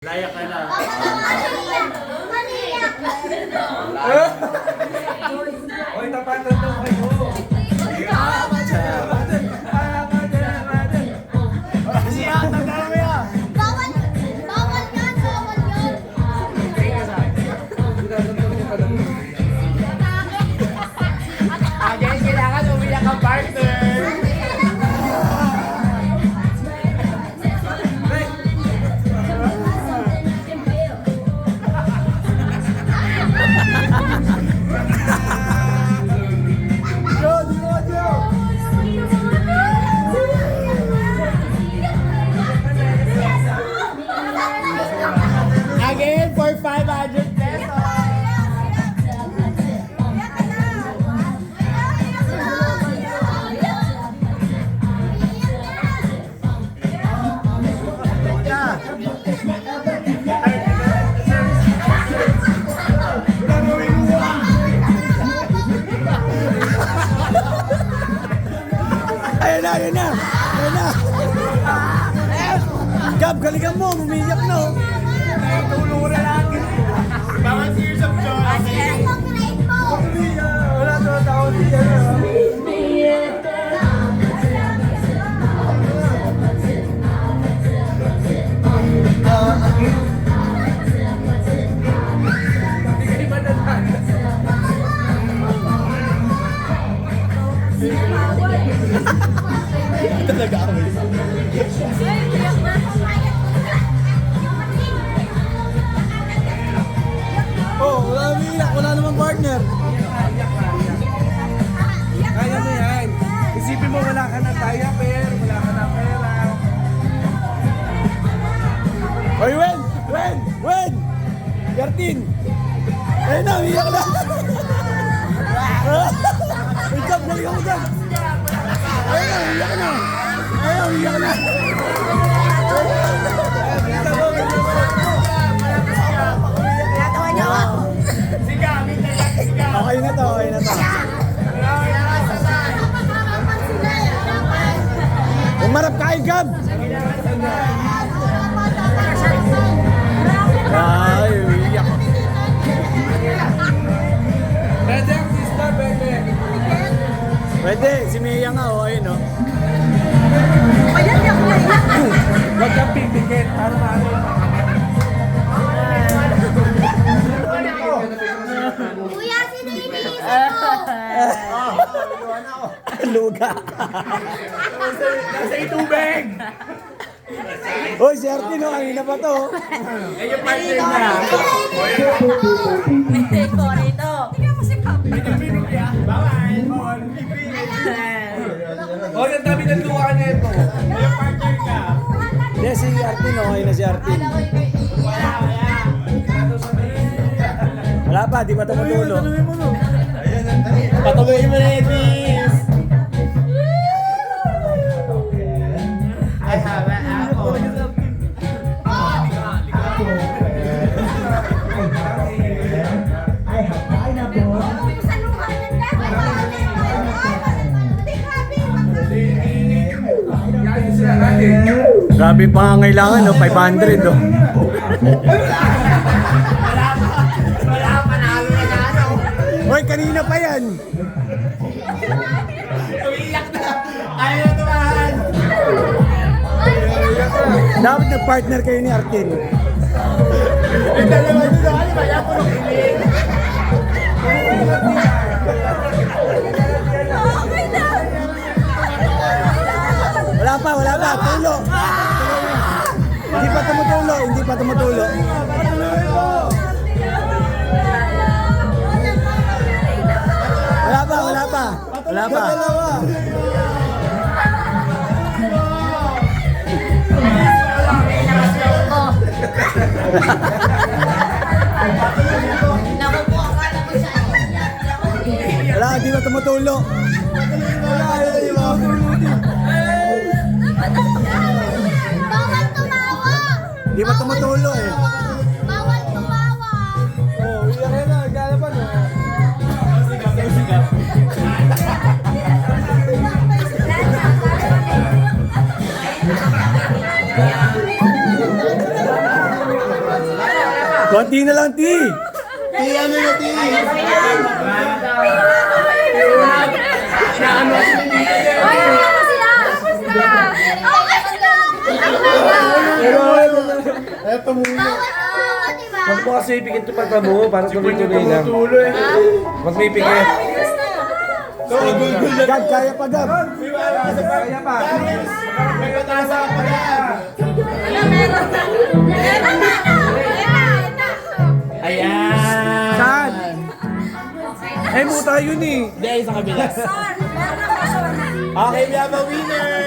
Layak ka na. Hoy, tapatan daw kayo. Siya, tandaan mo yan. Bawal yan, bawal yan. Again, kailangan umiyak ang partner. Again, for 500 pesos. Ayun na, ayun na. Ayun na. Gab, galingan mo. Umiyak na. Oh. Tulungan na lang. Bawat years of joy. Wala to, tao dito. Talaga ako. Oh, wala umiiyak. Wala namang partner. Kaya mo yan. Isipin mo wala ka na diaper, wala ka na pera. Hoy, Wen! Gartin! Ayun na, umiyak na! Uy, Gab, galingan mo, Gab! Ayun na, umiyak na! Ayun, umiyak na! Okay na to, okay na to. Umarap ka kay Gab! Ay, umiyak. Pwede ang sister, pwede. Pwede, si Mia nga, oh, ayun, oh. Huwag kang pipikit para maano. Kuya, sino iniisip mo? Luga. Nasa itubig. Hoy, si Artin, oh, kanina pa to. Eh, yung partner na. Bawal. Oh, ang dami ng luha niya ito. Yung partner ka. Hindi, si Artin, oh, ayun na si Artin. Wala. Wala pa, di pa tumutulo. Patuloy mo na, Edis. I have an apple. Yan sila natin. Grabe pa nga kailangan, no? 500, oh. Wala pa na. Hoy, kanina pa yan. Umiiyak na. Ayaw na tumahan. Dapat nag-partner kayo ni Artin. Yung dalawa dito, ano ba? Yan po nung ilig. Wala pa. Tulo. Hindi pa tumutulo. Wala pa. Wala, hindi pa tumutulo. Bawal tumawa! Hindi pa tumutulo, eh. Bawal tumawa! Oh, iyak na, galapan, oh. Konti na lang, T. Ti, ano na, Ti? Eto muna. Bawal tumawa, diba? Huwag mo kasi ipikit yung mata mo para tuloy-tuloy lang. Huwag mo ipikit. Gab, kaya pa, Gab. Kaya pa. May patasa pa yan. Ayan. Saan? Eh, mo tayo ni. Hindi, sa kabila. Okay, we have a winner.